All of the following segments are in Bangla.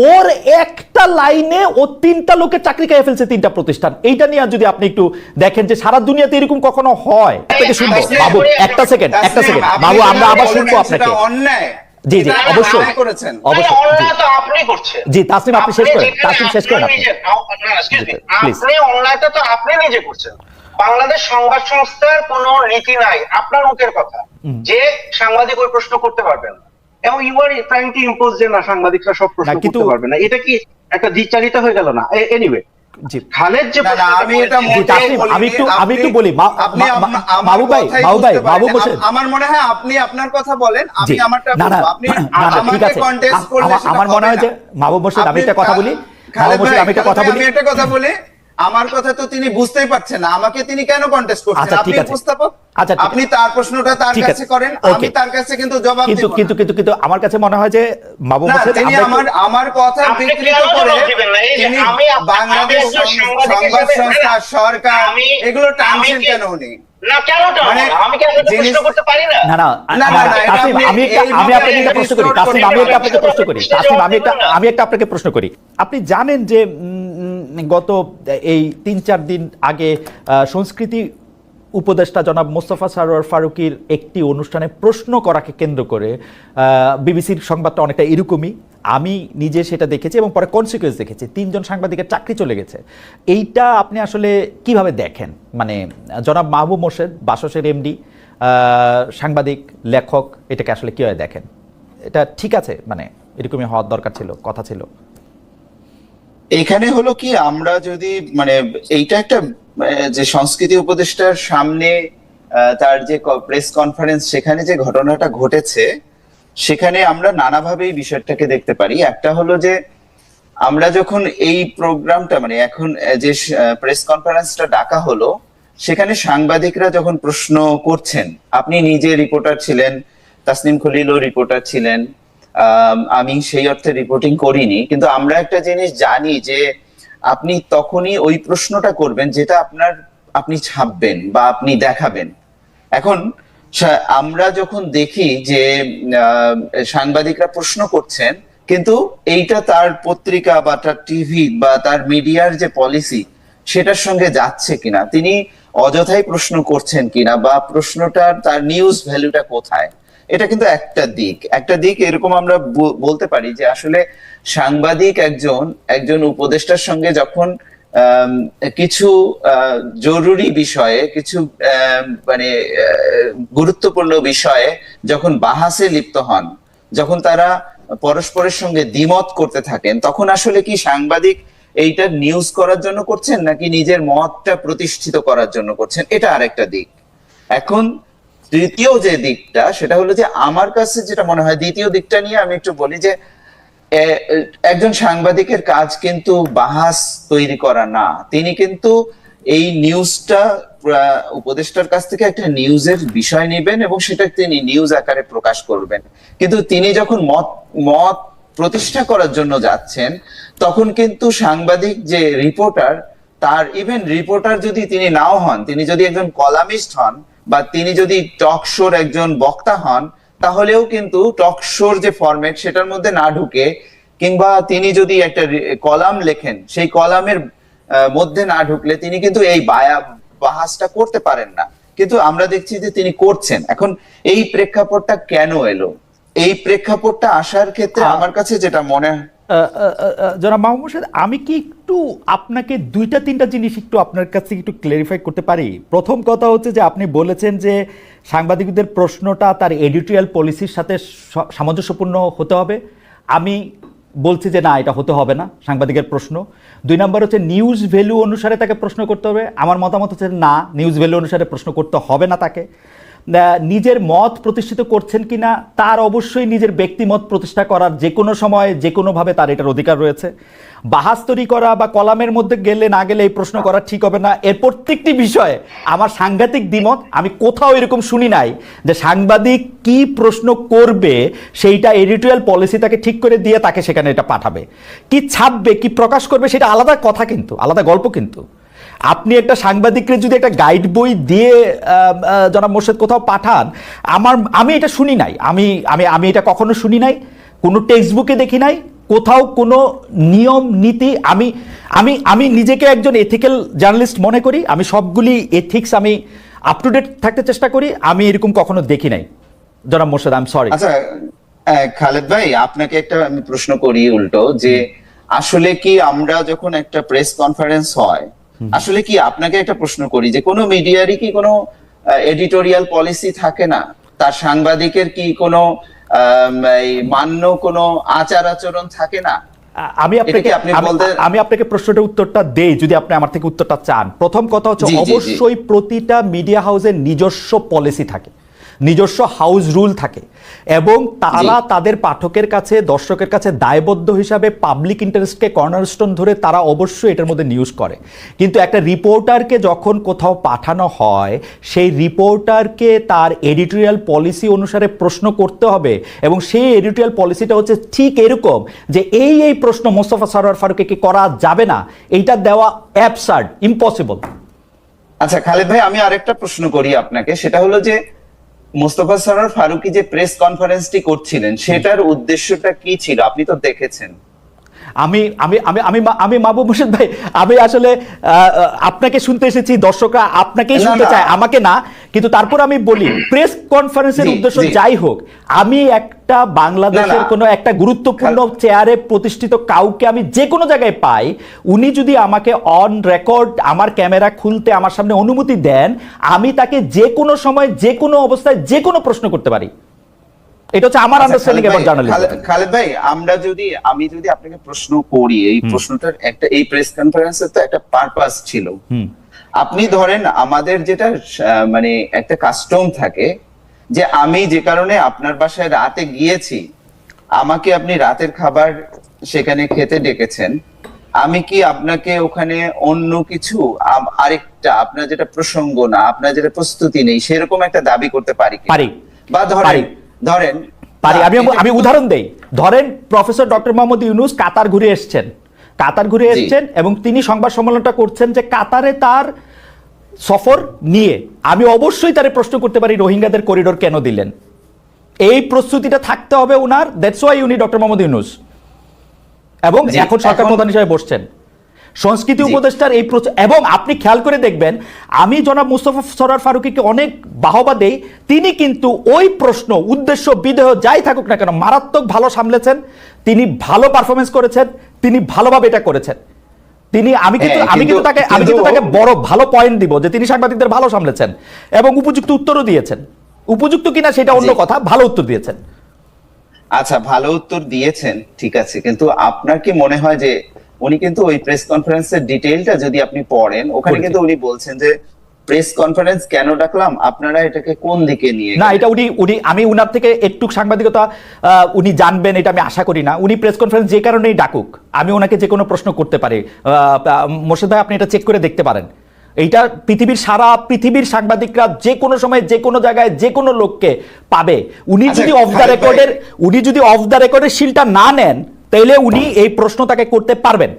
ওর একটা লাইনে ও 3টা লোকের চাকরি খেয়ে ফেলছে, 3টা প্রতিষ্ঠান। এইটা নিয়ে যদি আপনি একটু দেখেন যে সারা দুনিয়াতে এরকম কখনো হয়। আপনাকে শুনবো বাবু, একটা সেকেন্ড বাবু, আমরা আবার শুনবো আপনাকে। জি জি, অবশ্যই অন্যায় তো আপনি করছেন। জি তাসনিম, আপনি শেষ করেন, তাসনিম শেষ করেন আপনি। আপনি অন্যায়টা তো আপনি নিজে করছেন। বাংলাদেশ সংবাদ সংস্থার কোনো নীতি নাই, আপনার মুখের কথা যে সাংবাদিক ওই প্রশ্ন করতে পারবেন না, এবং you are trying to impose যে না সাংবাদিকরা সব প্রশ্ন করতে পারবে না। এটা কি একটা দ্বিচারিতা হয়ে গেল না? এনিওয়ে, খালেদ যে আমি একটু বলি, বাবু ভাই, বাবু বসে, আমার মনে হয় আপনি আপনার কথা বলেন, আমি আমারটা বলবো। আপনি ঠিক আছে, আমার মনে হয় যে মাহবুব মোর্শেদ, আমি একটা কথা বলি, আমি একটা কথা বলি, আমার কথা তো তিনি বুঝতেই পারছেন না, আমাকে তিনি কেন কন্টেস্ট করছেন? আপনি উপস্থাপক, আপনি তার প্রশ্নটা তার কাছে করেন, আমি তার কাছে কিন্তু জবাব দেব। কিন্তু আমার কাছে মনে হয় যে মাহবুব মোর্শেদ তিনি আমার কথা বিকৃত করে তিনি বাংলাদেশ সংবাদ সংস্থা, সরকার, এগুলো টানছেন কেন উনি? আপনাকে প্রশ্ন করি, আপনি জানেন যে গত এই 3-4 দিন আগে সংস্কৃতি উপদেষ্টা জনাব মোস্তফা সরোয়ার ফারুকীর একটি অনুষ্ঠানে প্রশ্ন করাকে কেন্দ্র করে বিবিসির সংবাদটা অনেকটা এরকমই, আমি নিজে সেটা দেখেছি এবং পরে কনসিকুয়েন্স দেখেছি, 3 জন সাংবাদিকের চাকরি চলে গেছে। এইটা আপনি আসলে কিভাবে দেখেন? মানে জনাব মাহবুব মোর্শেদ, বাসসের এমডি, সাংবাদিক, লেখক, এটাকে আসলে কিভাবে দেখেন? এটা ঠিক আছে, মানে এরকমই হওয়ার দরকার ছিল, কথা ছিল? এখানে হলো কি, আমরা যদি মানে এইটা একটা যে সংস্কৃতি উপদেষ্টার সামনে তার যে প্রেস কনফারেন্স, সেখানে যে ঘটনাটা ঘটেছে, সেখানে আমরা নানাভাবে এই বিষয়টাকে দেখতে পারি। একটা হলো যে আমরা যখন এই প্রোগ্রামটা মানে এখন যে প্রেস কনফারেন্সটা ডাকা হলো, সেখানে সাংবাদিকরা যখন প্রশ্ন করছেন, আপনি নিজে রিপোর্টার ছিলেন, তাসনিম খলিলও রিপোর্টার ছিলেন, আমি সেই অর্থে রিপোর্টিং করিনি, কিন্তু আমরা একটা জিনিস জানি যে আপনি তখনই ওই প্রশ্নটা করবেন যেটা আপনি ছাপবেন বা আপনি দেখাবেন। এখন আমরা যখন দেখি যে সাংবাদিকরা প্রশ্ন করছেন, কিন্তু এইটা তার পত্রিকা বা তার টিভি বা তার মিডিয়ার যে পলিসি সেটার সঙ্গে যাচ্ছে কিনা, তিনি অযথাই প্রশ্ন করছেন কিনা, বা প্রশ্নটার তার নিউজ ভ্যালুটা কোথায়, এটা কিন্তু একটা দিক এরকম আমরা বলতে পারি যে আসলে সাংবাদিক একজন উপদেষ্টার সঙ্গে যখন কিছু জরুরি বিষয়ে, কিছু মানে গুরুত্বপূর্ণ বিষয়ে যখন বাহাসে লিপ্ত হন, যখন তারা পরস্পরের সঙ্গে দ্বিমত করতে থাকেন, তখন আসলে কি সাংবাদিক এইটা নিউজ করার জন্য করছেন নাকি নিজের মতটা প্রতিষ্ঠিত করার জন্য করছেন, এটা আরেকটা দিক। এখন তৃতীয় যে দিকটা, সেটা হলো যে আমার কাছে যেটা মনে হয়, দ্বিতীয় দিকটা নিয়ে আমি একটু বলি যে একজন সাংবাদিকের কাজ কিন্তু বাহাস তৈরি করা না, তিনি কিন্তু এই নিউজটা উপদেষ্টার কাছ থেকে একটা নিউজের বিষয় নেবেন এবং সেটা তিনি নিউজ আকারে প্রকাশ করবেন। কিন্তু তিনি যখন মত প্রতিষ্ঠা করার জন্য যাচ্ছেন, তখন কিন্তু সাংবাদিক যে রিপোর্টার, তার ইভেন রিপোর্টার যদি তিনি নাও হন, তিনি যদি একজন কলামিস্ট হন বা তিনি যদি টক শোর একজন বক্তা হন, তাহলেও কিন্তু টক শোর যে ফরম্যাট সেটার মধ্যে না ঢুকে, কিংবা তিনি যদি একটা কলাম লেখেন, সেই কলামের মধ্যে না ঢুকলে তিনি কিন্তু এই বাহাসটা করতে পারেন না। কিন্তু আমরা দেখছি যে তিনি করছেন। এখন এই প্রেক্ষাপটটা কেন এলো? এই প্রেক্ষাপটটা আসার ক্ষেত্রে আমার কাছে যেটা মনে হয়, জনাব মাহবুব মোর্শেদ, আমি কি একটু আপনাকে 2-3টা জিনিস একটু আপনার কাছে একটু ক্লারিফাই করতে পারি? প্রথম কথা হচ্ছে যে আপনি বলেছেন যে সাংবাদিকদের প্রশ্নটা তার এডিটোরিয়াল পলিসির সাথে সামঞ্জস্যপূর্ণ হতে হবে। আমি বলছি যে না, এটা হতে হবে না সাংবাদিকের প্রশ্ন। 2 নম্বর হচ্ছে নিউজ ভ্যালু অনুসারে তাকে প্রশ্ন করতে হবে। আমার মতামত হচ্ছে না, নিউজ ভ্যালু অনুসারে প্রশ্ন করতে হবে না তাকে। নিজের মত প্রতিষ্ঠিত করছেন কিনা, তার অবশ্যই নিজের ব্যক্তিমত প্রতিষ্ঠা করার যে কোনো সময় যে কোনোভাবে তার এটার অধিকার রয়েছে। বাহাস তৈরি করা বা কলামের মধ্যে গেলে না গেলে এই প্রশ্ন করা ঠিক হবে না, এর প্রত্যেকটি বিষয়ে আমার সাংঘাতিক দ্বিমত। আমি কোথাও এরকম শুনি নাই যে সাংবাদিক কি প্রশ্ন করবে সেইটা এডিটোরিয়াল পলিসি তাকে ঠিক করে দিয়ে তাকে সেখানে এটা পাঠাবে। কি ছাপবে, কি প্রকাশ করবে, সেটা আলাদা কথা, কিন্তু আলাদা গল্প। কিন্তু আপনি একটা সাংবাদিককে যদি একটা গাইড বই দিয়ে জনাব মোর্শেদ কোথাও পাঠান, আমি এটা শুনি নাই, আমি এটা কখনো শুনি নাই, কোনো টেক্সট বুকে দেখি নাই, কোথাও কোনো নিয়ম নীতি আমি আমি আমি নিজেকে একজন এথিক্যাল জার্নালিস্ট মনে করি, আমি সবগুলি এথিক্স আমি আপ টু ডেট থাকতে চেষ্টা করি, আমি এরকম কখনো দেখি নাই জনাব মোর্শেদ, আই এম সরি। আচ্ছা খালেদ ভাই, আপনাকে একটা আমি প্রশ্ন করি উল্টো, যে আসলে কি আমরা যখন একটা প্রেস কনফারেন্স হয়, আসলে কি আপনাকে একটা প্রশ্ন করি যে কোনো মিডিয়ারই কি কোনো এডিটোরিয়াল পলিসি থাকে না? তার সাংবাদিকের কি কোনো এই মান্য কোনো আচার আচরণ থাকে না? আমি আপনাকে আমি আপনাকে প্রশ্নটার উত্তরটা দেই, যদি আপনি আমার থেকে উত্তরটা চান। প্রথম কথা হচ্ছে, অবশ্যই প্রতিটা মিডিয়া হাউসের নিজস্ব পলিসি থাকে, নিজস্ব হাউস রুল থাকে, এবং তারা তাদের পাঠকের কাছে, দর্শকের কাছে দায়বদ্ধ হিসাবে পাবলিক ইন্টারেস্টকে কর্নারস্টোন ধরে তারা অবশ্যই এটার মধ্যে নিউজ করে। কিন্তু একটা রিপোর্টারকে যখন কোথাও পাঠানো হয়, সেই রিপোর্টারকে তার এডিটোরিয়াল পলিসি অনুসারে প্রশ্ন করতে হবে, এবং সেই এডিটোরিয়াল পলিসিটা হচ্ছে ঠিক এরকম যে এই প্রশ্ন মোস্তফা সরোয়ার ফারুককে কি করা যাবে না, এইটা দেওয়া অ্যাবসার্ড, ইম্পসিবল। আচ্ছা খালেদ ভাই, আমি আরেকটা প্রশ্ন করি আপনাকে, সেটা হলো যে মোস্তফা সরোয়ার ফারুকী যে প্রেস কনফারেন্সটি করছিলেন, সেটার উদ্দেশ্যটা কি ছিল? আপনি তো দেখেছেন। আমি আমি আমি আমি আমি মাহবুব মোর্শেদ ভাই, আমি আসলে আপনাকে শুনতে এসেছি, দর্শকরা আপনাকেই শুনতে চায়, আমাকে না। কিন্তু তারপর আমি বলি, প্রেস কনফারেন্সের উদ্দেশ্য যাই হোক, আমি একটা বাংলাদেশের কোনো একটা গুরুত্বপূর্ণ চেয়ারে প্রতিষ্ঠিত কাউকে আমি যে কোনো জায়গায় পাই, উনি যদি আমাকে অন রেকর্ড আমার ক্যামেরা খুলতে আমার সামনে অনুমতি দেন, আমি তাকে যে কোনো সময়, যে কোনো অবস্থায়, যে কোনো প্রশ্ন করতে পারি। এটা হচ্ছে আমার আন্ডারস্ট্যান্ডিং অ্যাবাউট জার্নালিজম। খালেদ ভাই, আমি যদি আপনাকে প্রশ্ন করি, এই প্রশ্নটার একটা, এই প্রেস কনফারেন্সের তো একটা পারপাস ছিল। আপনি ধরেন আমাদের যেটা মানে একটা কাস্টম থাকে, যে আমি যে কারণে আপনার বাসায় রাতে গিয়েছি, আমাকে আপনি রাতের খাবার সেখানে খেতে ডেকেছেন, আমি কি আপনাকে ওখানে অন্য কিছু আরেকটা, আপনার যেটা প্রসঙ্গ না, আপনার যেটা প্রস্তুতি নেই, সেরকম একটা দাবি করতে পারি? বা ধরেন আমি উদাহরণ দেই, ধরেন প্রফেসর ডক্টর মোহাম্মদ ইউনূস কাতার ঘুরে এসেছেন, এবং তিনি সংবাদ সম্মেলনটা করছেন যে কাতারে তার সফর নিয়ে, আমি অবশ্যই তারে প্রশ্ন করতে পারি রোহিঙ্গাদের করিডোর কেন দিলেন। এই প্রস্তুতিটা থাকতে হবে উনার, দ্যাটস ওয়াই উনি ডক্টর মোহাম্মদ ইউনূস, এবং এখন সরকার প্রধান হিসেবে বসছেন। সংস্কৃতি উপদেষ্টার এই, এবং আপনি খেয়াল করে দেখবেন, আমি জনাব মোস্তফা সরোয়ার ফারুকীকে অনেক বাহবা দেই, তিনি কিন্তু ওই প্রশ্ন, উদ্দেশ্য, বিদেহ যাই থাকুক না কেন, মারাত্মক ভালো সামলেছেন, তিনি ভালো পারফরমেন্স করেছেন, তিনি ভালোভাবে এটা করেছেন। আমি কিন্তু তাকে বড় ভালো পয়েন্ট দিব যে তিনি সাংবাদিকদের ভালো সামলেছেন এবং উপযুক্ত উত্তরও দিয়েছেন। উপযুক্ত কিনা সেটা অন্য কথা, ভালো উত্তর দিয়েছেন। আচ্ছা, ভালো উত্তর দিয়েছেন, ঠিক আছে, কিন্তু আপনার কি মনে হয় যে উনি কিন্তু ওই প্রেস কনফারেন্সের ডিটেইলটা যদি আপনি পড়েন, ওখানে কিন্তু উনি বলছেন যে প্রেস কনফারেন্স কেন ডাকলাম, আপনারা এটাকে কোন দিকে নিয়ে না, এটা আমি উনার থেকে একটু সাংবাদিকতা উনি জানবেন এটা আমি আশা করি না। উনি প্রেস কনফারেন্স যে কারণেই ডাকুক, আমি ওনাকে যে কোনো প্রশ্ন করতে পারি। মোর্শেদ ভাই, আপনি এটা চেক করে দেখতে পারেন। এইটা সারা পৃথিবীর সাংবাদিকরা যে কোনো সময়, যে কোনো জায়গায়, যে কোনো লোককে পাবে। উনি যদি অফ দ্য রেকর্ডের শিলটা না নেন, তাহলে উনি এই প্রশ্ন তাকে করতে পারবেন।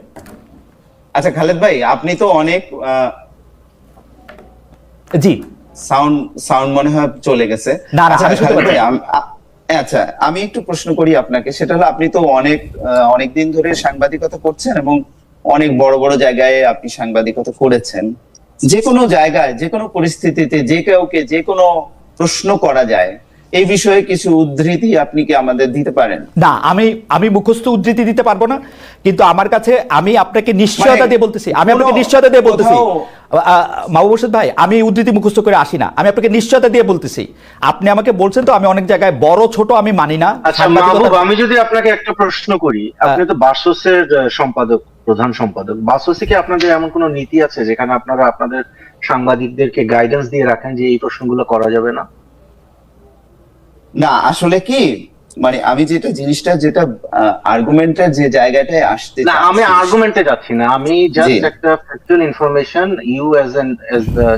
আচ্ছা খালেদ ভাই, আপনি তো অনেক জি সাউন্ড মনে হয় চলে গেছে। আচ্ছা, আমি একটু প্রশ্ন করি আপনাকে, সেটা হলো আপনি তো অনেক দিন ধরে সাংবাদিকতা করছেন এবং অনেক বড় বড় জায়গায় আপনি সাংবাদিকতা করেছেন। যে কোনো জায়গায়, যে কোনো পরিস্থিতিতে যে কাউকে যে কোনো প্রশ্ন করা যায়, এই বিষয়ে কিছু উদ্ধৃতি আপনি কি আমাদের দিতে পারেন? না, আমি মুখস্থ উদ্ধৃতি দিতে পারবো না, কিন্তু আমার কাছে আমি আপনাকে নিশ্চয়তা দিয়ে বলতেছি, মাহবুব মোর্শেদ ভাই, আমি উদ্ধৃতি মুখস্থ করে আসি না, আমি আপনাকে নিশ্চয়তা দিয়ে বলতেছি। আপনি আমাকে বলছেন তো, আমি অনেক জায়গায় বড় ছোট আমি মানি না। আচ্ছা মাহবুব, আমি যদি আপনাকে একটা প্রশ্ন করি, আপনি তো বাসসের সম্পাদক, প্রধান সম্পাদক, বাসসে কি আপনাদের এমন কোনো নীতি আছে যেখানে আপনারা আপনাদের সাংবাদিকদেরকে গাইডেন্স দিয়ে রাখেন যে এই প্রশ্নগুলো করা যাবে না? না, আসলে কি, মানে আমি যেটা আর্গুমেন্টের যে জায়গাটায় আসতে, না আমি আর্গুমেন্টে যাচ্ছি না, আমি জাস্ট একটা factual information, you as the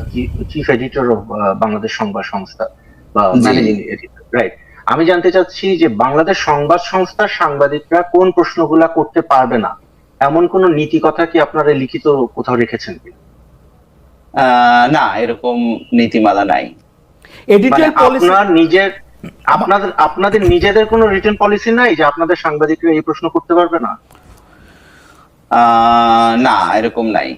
chief editor of Bangladesh Sangbad Sangstha বা ম্যানেজিং এডিটর, রাইট? আমি জানতে চাচ্ছি যে বাংলাদেশ সংবাদ সংস্থার সাংবাদিকরা কোন প্রশ্নগুলা করতে পারবে না, এমন কোন নীতি কথা কি আপনারা লিখিত কোথাও রেখেছেন কিনা? না, এরকম নীতিমালা নাই। আপনার নিজের আপনাদের নিজেদের কোনো রিটেন পলিসি নাই যে আপনাদের সাংবাদিকরা এই প্রশ্ন করতে পারবে না? না, এরকম নাই।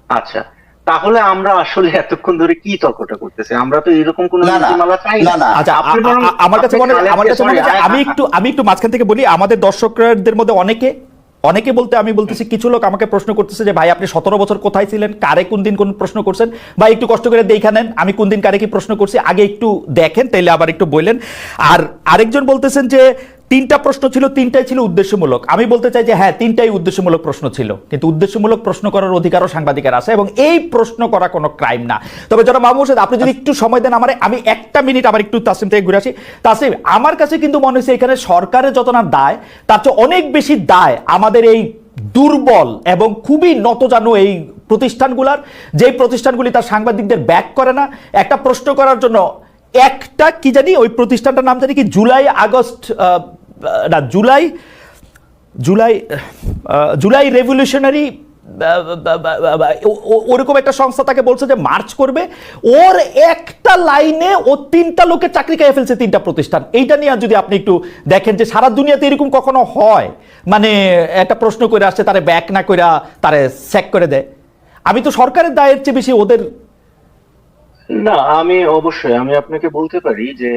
আচ্ছা, তাহলে আমরা আসলে এতক্ষণ ধরে কি তর্কটা করতেছি? আমরা তো এরকম কোনো না, না, নীতিমালা চাই না, না। আচ্ছা, আমার কাছে মনে হয় যে আমি একটু মাঝখান থেকে বলি, আমাদের দর্শকদের মধ্যে অনেকে বলতে আমি বলতেছি, কিছু লোক আমাকে প্রশ্ন করতেছে যে ভাই আপনি 17 বছর কোথায় ছিলেন, কারে কোন দিন কোন প্রশ্ন করছেন, ভাই একটু কষ্ট করে দেখে নেন আমি কোন দিন কারে কি প্রশ্ন করছি, আগে একটু দেখেন তাইলে আবার একটু বললেন। আর আরেকজন বলতেছেন যে 3টা প্রশ্ন ছিল, 3টাই ছিল উদ্দেশ্যমূলক। আমি বলতে চাই যে হ্যাঁ 3টাই উদ্দেশ্যমূলক প্রশ্ন ছিল, কিন্তু উদ্দেশ্যমূলক প্রশ্ন করার অধিকারও সাংবাদিকের আছে এবং এই প্রশ্ন করা কোনো ক্রাইম না। তবে যারা মাহমুদ হোসেন, আপনি যদি একটু সময় দেন আমারে, আমি একটা মিনিট আবার একটু তাসিম থেকে ঘুরে আসি। তাসিম, আমার কাছে কিন্তু মনে হচ্ছে এখানে সরকারের যত না দায়, তার চেয়ে অনেক বেশি দায় আমাদের এই দুর্বল এবং খুবই নতজানু এই প্রতিষ্ঠানগুলার, যে প্রতিষ্ঠানগুলি তার সাংবাদিকদের ব্যাক করে না। একটা প্রশ্ন করার জন্য একটা কি জানি ওই প্রতিষ্ঠানটার নাম জানি কি, জুলাই রেভলিউশনারি ওরকম একটা সংস্থা তাকে বলছে যে মার্চ করবে, ওর একটা লাইনে ও 3টা লোকের চাকরি খেয়ে ফেলছে, 3টা প্রতিষ্ঠান। এইটা নিয়ে যদি আপনি একটু দেখেন যে সারা দুনিয়াতে এরকম কখনো হয়, মানে একটা প্রশ্ন করে আসছে তারে ব্যাক না করে তারে স্যাক করে দেয়। আমি তো সরকারের দায়ের চেয়ে বেশি ওদের। না, আমি অবশ্যই আপনাকে বলতে পারি যে